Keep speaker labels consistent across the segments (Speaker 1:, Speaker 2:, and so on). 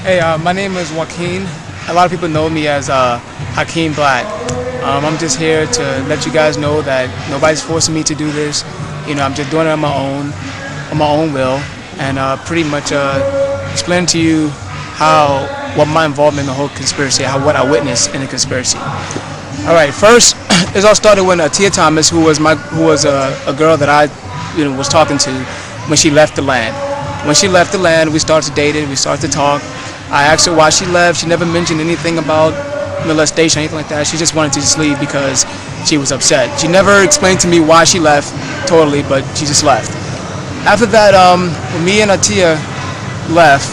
Speaker 1: Hey, my name is Joaquin. A lot of people know me as Hakeem Black. I'm just here to let you guys know that nobody's forcing me to do this. You know, I'm just doing it on my own will, and pretty much explain to you what my involvement in the whole conspiracy, what I witnessed in the conspiracy. All right, first, it all started when Tia Thomas, who was a girl that I was talking to when she left the land. When she left the land, we started dating, we started to talk. I asked her why she left. She never mentioned anything about molestation or anything like that. She just wanted to just leave because she was upset. She never explained to me why she left totally, but she just left. After that, when me and Tia left,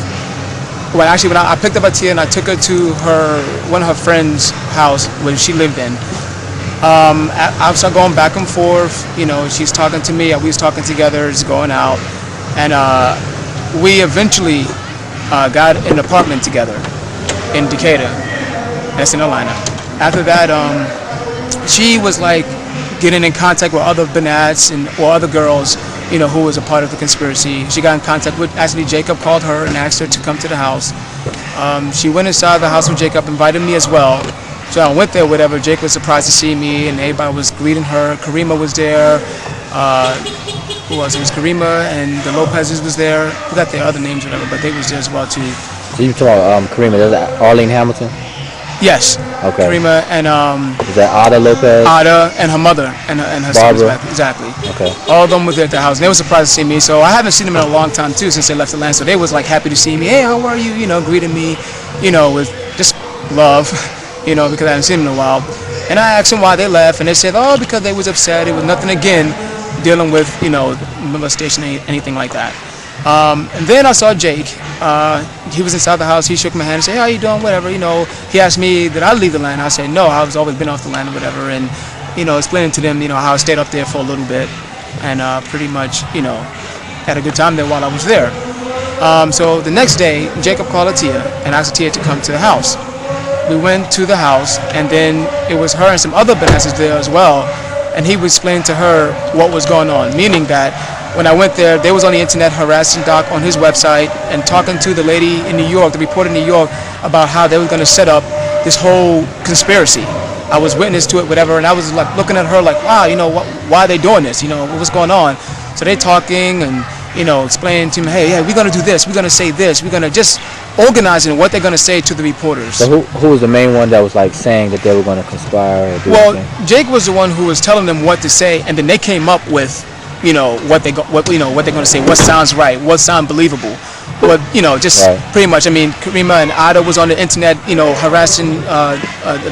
Speaker 1: when I picked up Tia and I took her to one of her friends' house where she lived in, I started going back and forth. You know, she's talking to me, we was talking together, just going out, and we eventually got an apartment together in Decatur, that's in Atlanta. After that, she was like getting in contact with other Banats or other girls, who was a part of the conspiracy. She got in contact with, actually Jacob called her and asked her to come to the house. She went inside the house with Jacob, invited me as well. So I went there, whatever. Jake was surprised to see me, and everybody was greeting her. Karima was there. Who else? It was Karima and the Lopez's was there. I forgot their other names or whatever, but they was there as well too.
Speaker 2: So you talking about Karima? Is that Arlene Hamilton?
Speaker 1: Yes.
Speaker 2: Okay.
Speaker 1: Karima and
Speaker 2: is that Ada Lopez?
Speaker 1: Ada and her mother and her
Speaker 2: Barbara.
Speaker 1: son. Exactly.
Speaker 2: Okay.
Speaker 1: All of them were there at the house. And they were surprised to see me. So I haven't seen them in a long time too, since they left the land. So they was like happy to see me. Hey, how are you? Greeting me, with just love, because I hadn't seen them in a while. And I asked them why they left, and they said, oh, because they was upset. It was nothing again dealing with, molestation, anything like that. And then I saw Jake. He was inside the house. He shook my hand and said, hey, how you doing? Whatever, He asked me, did I leave the land? I said, no, I was always been off the land or whatever. And, explaining to them, how I stayed up there for a little bit and pretty much, had a good time there while I was there. So the next day, Jacob called Tia and asked Tia to come to the house. We went to the house, and then it was her and some other Bananas there as well. And he was explaining to her what was going on, meaning that when I went there, they was on the internet harassing Doc on his website and talking to the lady in New York, the reporter in New York, about how they were going to set up this whole conspiracy. I was witness to it, whatever, and I was like looking at her like, wow, why are they doing this? What's going on? So they talking and, explaining to me, hey, yeah, we're going to do this, we're going to say this, we're going to just organizing what they're going to say to the reporters.
Speaker 2: So who was the main one that was like saying that they were going to conspire or do anything?
Speaker 1: Jake was the one who was telling them what to say, and then they came up with what they're going to say, what sounds right, what sounds believable, what just right. Pretty much. I mean, Karima and Ada was on the internet, harassing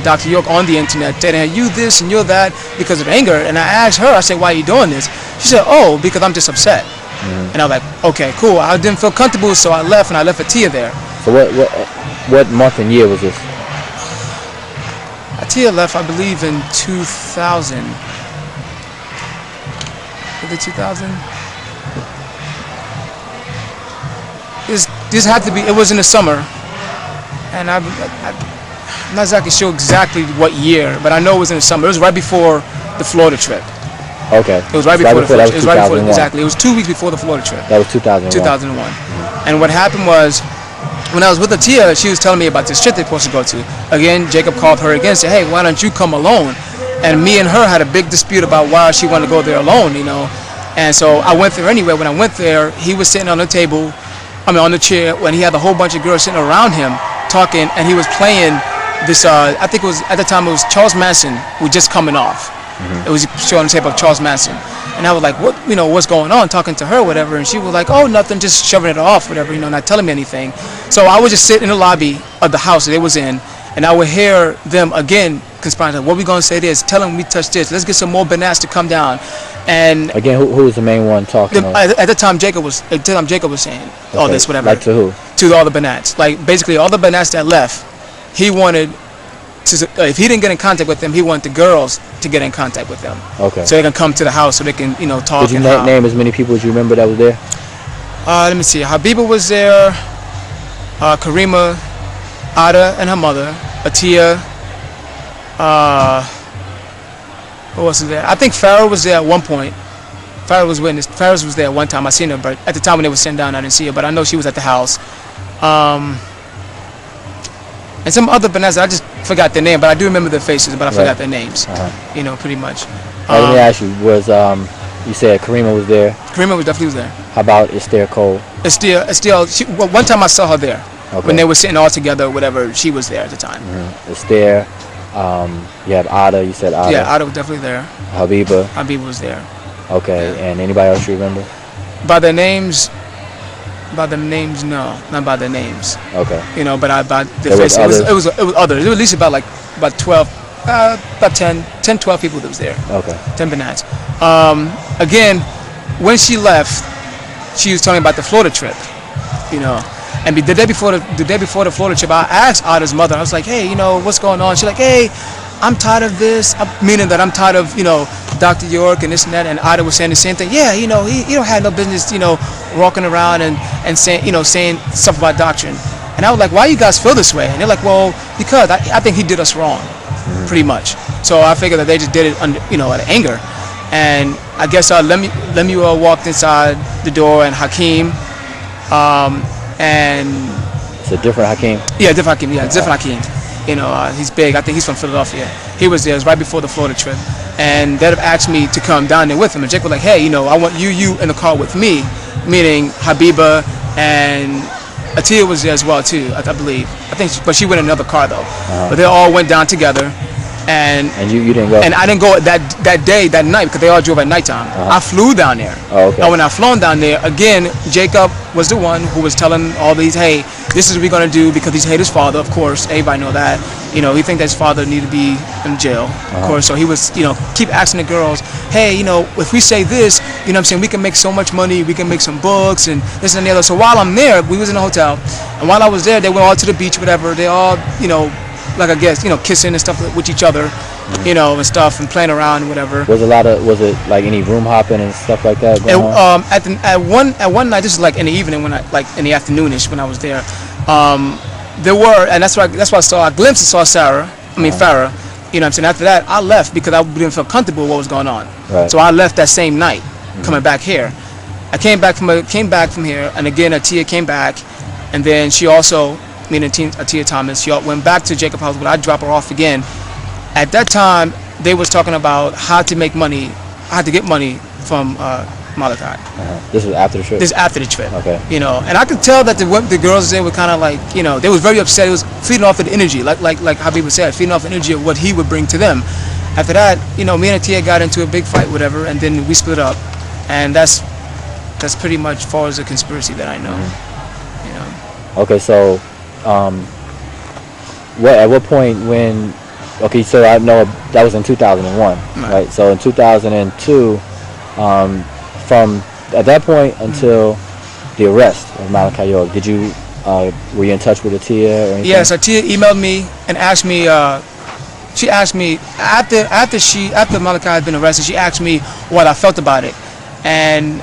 Speaker 1: Dr. York on the internet, saying you this and you're that because of anger. And I asked her, I said, why are you doing this? She said, oh, because I'm just upset. Mm-hmm. And I was like, okay, cool. I didn't feel comfortable, so I left, and I left Tia there.
Speaker 2: So what month and year was this?
Speaker 1: Tia left, I believe, in 2000. Was it 2000? This had to be. It was in the summer, and I'm not exactly sure exactly what year, but I know it was in the summer. It was right before the Florida trip.
Speaker 2: Okay.
Speaker 1: It was right before the Florida trip. It was right before, exactly. It was 2 weeks before the Florida trip.
Speaker 2: That was 2001.
Speaker 1: 2001. And what happened was, when I was with Tia, she was telling me about this trip they're supposed to go to. Again, Jacob called her again and said, hey, why don't you come alone? And me and her had a big dispute about why she wanted to go there alone, And so I went there anyway. When I went there, he was sitting on the table, on the chair, when he had a whole bunch of girls sitting around him talking, and he was playing this, I think it was, at the time, it was Charles Manson, who was just coming off. Mm-hmm. It was showing the tape of Charles Manson. And I was like, what, what's going on? Talking to her, whatever. And she was like, oh, nothing, just shoving it off, whatever, not telling me anything. So I would just sit in the lobby of the house that they was in, and I would hear them again conspiring. What we gonna say this? Tell them we touched this. Let's get some more Bananas to come down. And
Speaker 2: again, who was the main one talking?
Speaker 1: At the time, Jacob was saying all this, whatever.
Speaker 2: Like to who?
Speaker 1: To all the Bananas. Like basically all the Bananas that left, he wanted to. If he didn't get in contact with them, he wanted the girls to get in contact with them. Okay. So they can come to the house, so they can talk.
Speaker 2: Did you name as many people as you remember that was there?
Speaker 1: Let me see. Habiba was there. Karima, Ada and her mother, Tia. Who else was there? I think Farrah was there at one point. Farrah was there at one time. I seen her, but at the time when they were sitting down, I didn't see her. But I know she was at the house. And some other bananas, I just forgot their name, but I do remember their faces, but I forgot their names. You know, pretty much.
Speaker 2: Let me ask you, was you said Karima was there?
Speaker 1: Karima was definitely there.
Speaker 2: How about Esther Cole?
Speaker 1: Esther, well, one time I saw her there. When they were sitting all together or whatever, she was there at the time.
Speaker 2: Esther, you had Ada, you said Ada.
Speaker 1: Yeah, Ada was definitely there.
Speaker 2: Habiba
Speaker 1: was there.
Speaker 2: Okay, and anybody else you remember?
Speaker 1: By the names, no, not by the names.
Speaker 2: Okay.
Speaker 1: You know, but by the faces. It was others. It was at least about 12, about 10, 12 people that was there.
Speaker 2: Okay.
Speaker 1: 10 bananas. Again, when she left, she was telling me about the Florida trip. You know, and the day before the Florida trip, I asked Ada's mother. I was like, hey, you know, what's going on? She's like, hey, I'm tired of this. Meaning that I'm tired of, you know, Dr. York and this and that. And Ada was saying the same thing. Yeah, you know, he don't have no business, you know, walking around and saying, you know, saying stuff about doctrine. And I was like, why you guys feel this way? And they're like, well, because I think he did us wrong, pretty much. So I figured that they just did it under, you know, out of anger. And I guess Lemuel walked inside the door, and Hakeem, and
Speaker 2: it's a different Hakeem.
Speaker 1: Yeah, different Hakeem. Yeah, different Hakeem. You know, he's big. I think he's from Philadelphia. He was there. It was right before the Florida trip, and they'd have asked me to come down there with him. And Jake was like, "Hey, you know, I want you in the car with me," meaning Habiba, and Atia was there as well too. I believe. I think, but she went in another car though. But they all went down together. And
Speaker 2: you didn't go?
Speaker 1: And I didn't go that night because they all drove at nighttime. I flew down there.
Speaker 2: Oh, okay.
Speaker 1: And when I flown down there, again, Jacob was the one who was telling all these, hey, this is what we're going to do, because he's hate his father, of course. Everybody know that. You know, he think that his father needed to be in jail, of course. So he was, you know, keep asking the girls, hey, you know, if we say this, you know what I'm saying, we can make so much money, we can make some books and this and the other. So while I'm there, we was in a hotel, and while I was there, they went all to the beach, whatever. They all, you know, like I guess, you know, kissing and stuff with each other, you know, and stuff, and playing around and whatever.
Speaker 2: Was it like any room hopping and stuff like that going on?
Speaker 1: At one night, this is like in the evening, when in the afternoonish when I was there, there were, and that's why I saw a glimpse and saw Farrah. You know what I'm saying? After that, I left because I didn't feel comfortable with what was going on.
Speaker 2: Right.
Speaker 1: So I left that same night, coming back here. I came back from here, and again, Atia came back, and then she also, meaning Atia Thomas, she went back to Jacob House, but I dropped her off again. At that time, they was talking about how to make money, how to get money from Malachi.
Speaker 2: This was after the trip?
Speaker 1: This is after the trip.
Speaker 2: Okay.
Speaker 1: You know, and I could tell that the girls there were kind of like, you know, they was very upset. It was feeding off of the energy, like Habib said, feeding off the energy of what he would bring to them. After that, you know, me and Atia got into a big fight, whatever, and then we split up. And that's pretty much far as the conspiracy that I know. You know.
Speaker 2: Okay, so at what point when? Okay, so I know that was in 2001, right? So in 2002, from at that point until the arrest of Malachi York, did you were you in touch with Atia or anything?
Speaker 1: Yes, Atia emailed me and asked me. She asked me after Malachi had been arrested. She asked me what I felt about it, and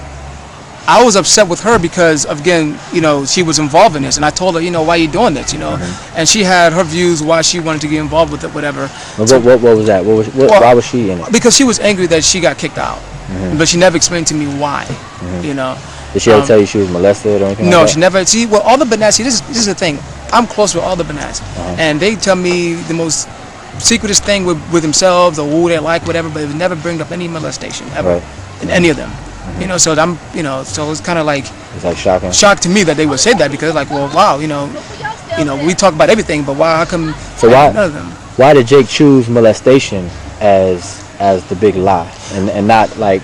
Speaker 1: I was upset with her because, again, you know, she was involved in this, and I told her, you know, why are you doing this, you know, and she had her views why she wanted to get involved with it, whatever.
Speaker 2: So, what was that? Why was she in it?
Speaker 1: Because she was angry that she got kicked out, but she never explained to me why, you know.
Speaker 2: Did she ever tell you she was molested or anything?
Speaker 1: No,
Speaker 2: like that?
Speaker 1: she never. See, well, all the bananas. See, this is the thing. I'm close with all the bananas, and they tell me the most secretest thing with themselves or who they like, whatever, but it would never bring up any molestation ever in any of them. You know, so so it's kind of like,
Speaker 2: it's like shocking.
Speaker 1: Shock to me that they would say that, because like, well, wow, you know, we talk about everything, but why? How come?
Speaker 2: So
Speaker 1: none of them?
Speaker 2: Why did Jake choose molestation as the big lie and not like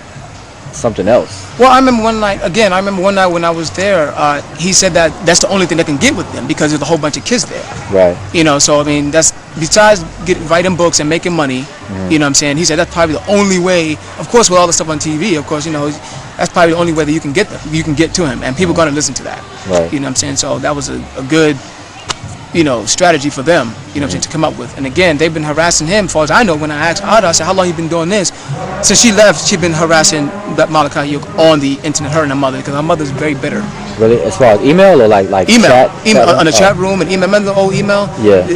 Speaker 2: something else?
Speaker 1: Well, I remember one night when I was there, he said that that's the only thing that can get with them because there's a whole bunch of kids there.
Speaker 2: Right.
Speaker 1: You know, so I mean, that's besides writing books and making money. You know what I'm saying? He said that's probably the only way. Of course, with all the stuff on TV, of course, you know, that's probably the only way that you can get to him, and people are going to listen to that.
Speaker 2: Right.
Speaker 1: You know what I'm saying? So that was a good, you know, strategy for them, you know what I'm saying, to come up with. And again, they've been harassing him, as far as I know. When I asked Ada, I said, how long you been doing this? Since she left, she's been harassing Malachi York on the internet, her and her mother, because her mother's very bitter.
Speaker 2: Really? As far as email or like
Speaker 1: email,
Speaker 2: chat
Speaker 1: on the chat room and email. Remember the old email?
Speaker 2: Yeah.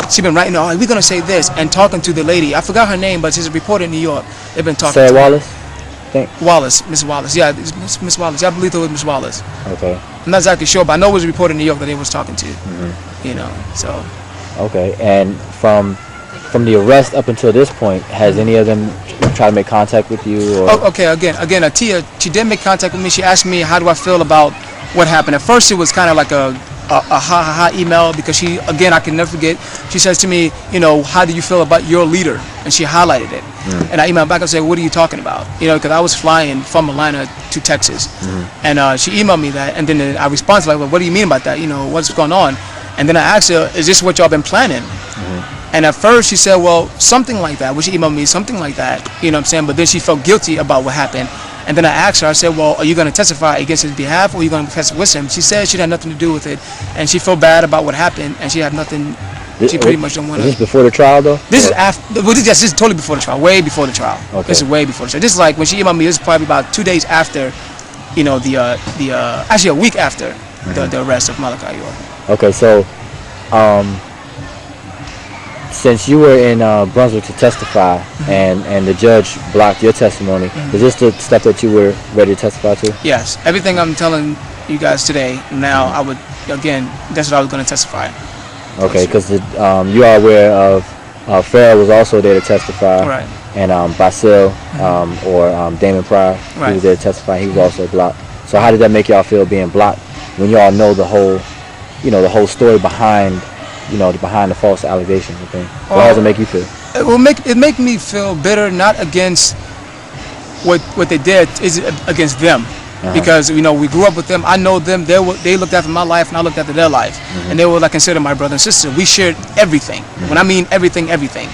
Speaker 1: She been writing, oh, we're going to say this, and talking to the lady. I forgot her name, but she's a reporter in New York. They've been talking
Speaker 2: Sarah
Speaker 1: to
Speaker 2: Wallace?
Speaker 1: Wallace, Miss Wallace. Yeah, Miss Wallace. Yeah, I believe it was Miss Wallace.
Speaker 2: Okay.
Speaker 1: I'm not exactly sure, but I know it was reported in New York that they was talking to. You know, so.
Speaker 2: Okay, and from the arrest up until this point, has any of them tried to make contact with you? Or?
Speaker 1: Oh, okay, again, Tia, she did make contact with me. She asked me how do I feel about what happened. At first, it was kind of like a ha email, because she, again, I can never forget, she says to me, you know, how do you feel about your leader? And she highlighted it. And I emailed back and said, what are you talking about? You know, because I was flying from Atlanta to Texas. And she emailed me that, and then I responded like, well, what do you mean about that? You know, what's going on? And then I asked her, is this what y'all been planning? And at first she said, well, something like that. Well, she emailed me something like that, you know what I'm saying? But then she felt guilty about what happened. And then I asked her, I said, well, are you going to testify against his behalf, or are you going to testify with him? She said she had nothing to do with it, and she felt bad about what happened, and she had nothing, she pretty much don't want to.
Speaker 2: Is this before the trial, though?
Speaker 1: This is after, well, this is totally before the trial, way before the trial.
Speaker 2: Okay.
Speaker 1: This is way before the trial. This is like, when she emailed me, this is probably about 2 days after, you know, actually a week after the arrest of Malachi York.
Speaker 2: Okay, so, since you were in Brunswick to testify, and the judge blocked your testimony, is this the stuff that you were ready to testify to?
Speaker 1: Yes, everything I'm telling you guys today, now I would, again, that's what I was going to testify.
Speaker 2: Okay, because you are aware of Farrell was also there to testify,
Speaker 1: Right.
Speaker 2: And Basil or Damon Pryor, he was there to testify. He was also blocked. So how did that make y'all feel being blocked when y'all know the whole, you know, the whole story behind, you know, behind the false allegations and things? How does it make you feel?
Speaker 1: It will make me feel bitter, not against what they did, is against them. Because, you know, we grew up with them. I know them. They looked after my life, and I looked after their life. And they were like considered my brother and sister. We shared everything. When I mean everything, everything.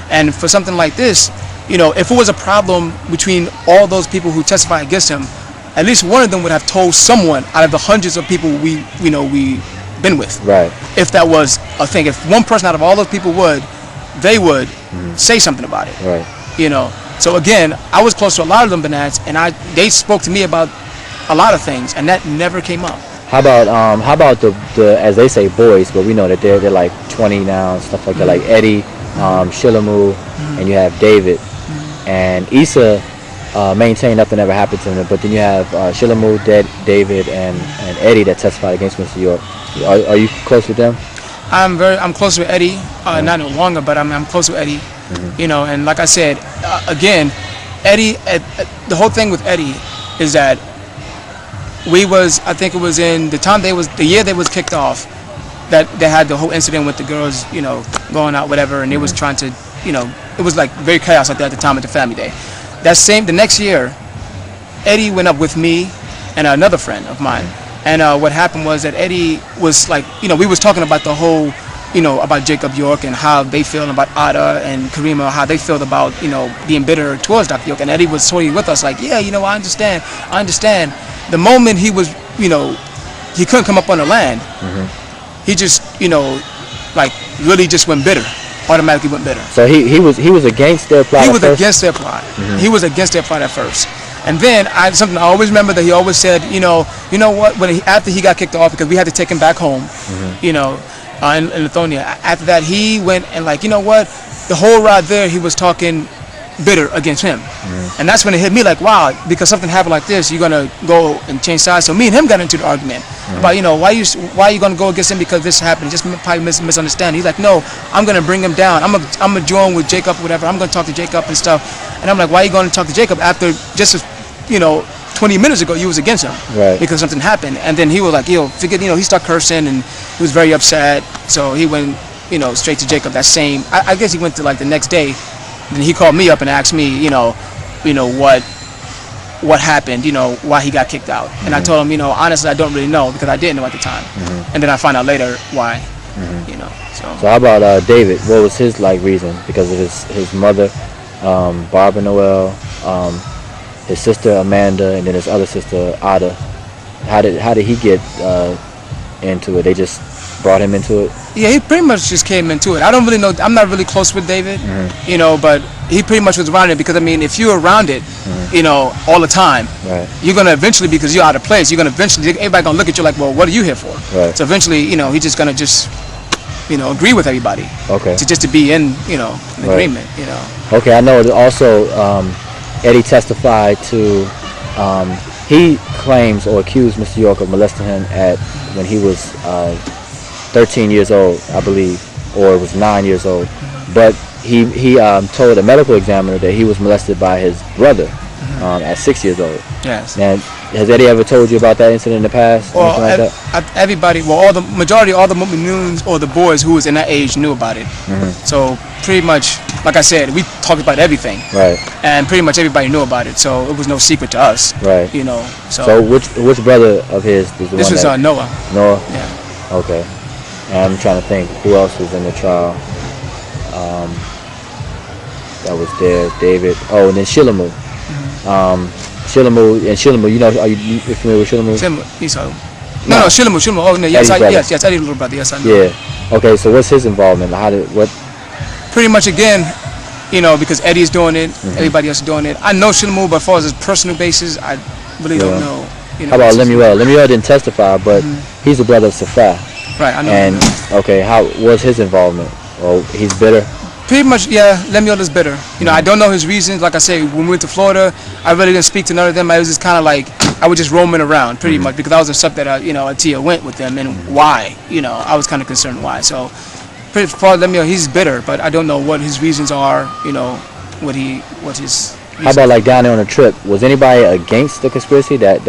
Speaker 1: And for something like this, you know, if it was a problem between all those people who testify against him, at least one of them would have told someone out of the hundreds of people we been with.
Speaker 2: Right.
Speaker 1: If that was a thing, if one person out of all those people they would say something about it.
Speaker 2: Right.
Speaker 1: You know. So again, I was close to a lot of them Banats, and they spoke to me about a lot of things, and that never came up.
Speaker 2: How about the as they say boys, but we know that they're like 20 now and stuff like that, like Eddie, Shilamu, and you have David, and Issa maintained nothing ever happened to him, but then you have Shilamu, David, and Eddie that testified against Mr. York. Are you close with them?
Speaker 1: I'm close with Eddie, not no longer, but I'm close with Eddie. You know, and like I said, again, Eddie, the whole thing with Eddie is that I think it was in the year they was kicked off, that they had the whole incident with the girls, you know, going out, whatever, and they was trying to, you know, it was like very chaos like that at the time at the family day. The next year, Eddie went up with me and another friend of mine, and what happened was that Eddie was like, you know, we was talking about the whole, you know, about Jacob York and how they feel about Ada and Karima, how they feel about, you know, being bitter towards Dr. York. And Eddie was totally with us, like, yeah, you know, I understand. The moment he was, you know, he couldn't come up on the land, he just, you know, like really just went bitter, automatically went bitter.
Speaker 2: So he was against their plot.
Speaker 1: He was against their plot. He was against their plot at first. And then something I always remember that he always said, you know what, after he got kicked off, because we had to take him back home, you know, in Lithuania. After that, he went and, like, you know what, the whole ride there, he was talking bitter against him. And that's when it hit me, like, wow, because something happened like this, you're gonna go and change sides. So me and him got into the argument about, you know, why are you gonna go against him because this happened? Just probably misunderstand. He's like, no, I'm gonna bring him down. I'm gonna join with Jacob, whatever. I'm gonna talk to Jacob and stuff. And I'm like, why are you gonna talk to Jacob after just, you know, 20 minutes ago you was against him,
Speaker 2: right?
Speaker 1: Because something happened. And then he was like, yo, forget, you know, he started cursing and he was very upset. So he went, you know, straight to Jacob that same. I guess he went to like the next day. Then he called me up and asked me, you know what happened, you know, why he got kicked out. And I told him, you know, honestly, I don't really know because I didn't know at the time. And then I found out later why, you know. So
Speaker 2: how about David? What was his like reason? Because of his mother, Barbara Noel, his sister Amanda, and then his other sister Ada. How did he get into it? They just brought him into it?
Speaker 1: Yeah, he pretty much just came into it. I don't really know. I'm not really close with David, you know, but he pretty much was around it because, I mean, if you're around it, you know, all the time, you're going to eventually, because you're out of place, you're going to eventually, everybody going to look at you like, well, what are you here for? So eventually, you know, he's just going to you know, agree with everybody. Okay. To be in, you know, an agreement, you know.
Speaker 2: Okay, I know also Eddie testified to he claims or accused Mr. York of molesting him when he was 13 years old, I believe, or it was 9 years old. But he told a medical examiner that he was molested by his brother at 6 years old.
Speaker 1: Yes.
Speaker 2: Now, has Eddie ever told you about that incident in the past?
Speaker 1: Well,
Speaker 2: like that?
Speaker 1: everybody, well, all the Mu'minoons or the boys who was in that age knew about it. So pretty much, like I said, we talked about everything.
Speaker 2: Right.
Speaker 1: And pretty much everybody knew about it, so it was no secret to us.
Speaker 2: Right.
Speaker 1: You know.
Speaker 2: So which brother of his was the
Speaker 1: this
Speaker 2: one
Speaker 1: was
Speaker 2: that?
Speaker 1: Noah.
Speaker 2: Noah.
Speaker 1: Yeah.
Speaker 2: Okay. And I'm trying to think who else was in the trial. That was there. David. Oh, and then Shilamu. Shilamu, you know, are you familiar with Shilamu?
Speaker 1: No, Shilamu. Oh, no, yes, yes, Eddie's little brother. Yes, I know.
Speaker 2: Yeah. Okay, so what's his involvement?
Speaker 1: Pretty much again, you know, because Eddie's doing it, everybody else is doing it. I know Shilamu, but as far as his personal basis, I really don't know. You know.
Speaker 2: How about Lemuel? Lemuel didn't testify, but he's the brother of Safar.
Speaker 1: Right, I know.
Speaker 2: And okay, how was his involvement? Oh, he's bitter.
Speaker 1: Pretty much, yeah. Lemuel is bitter. You know, I don't know his reasons. Like I say, when we went to Florida, I really didn't speak to none of them. I was just kind of like, I was just roaming around, pretty much, because I was upset that Atia went with them, and why? You know, I was kind of concerned why. So, pretty far, Lemuel, he's bitter, but I don't know what his reasons are. You know, what his.
Speaker 2: How about like down there on a trip? Was anybody against the conspiracy that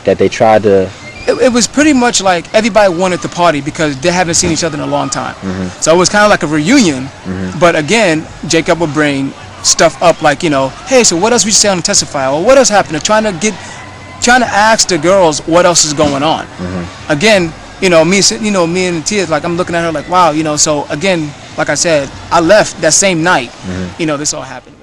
Speaker 2: they tried to?
Speaker 1: It was pretty much like everybody wanted to party because they haven't seen each other in a long time. So it was kind of like a reunion. But again, Jacob would bring stuff up like, hey, so what else we say on the testify? Or what else happened? Trying to ask the girls what else is going on. Again, me and Tia, like I'm looking at her like, wow, so again, like I said, I left that same night. This all happened.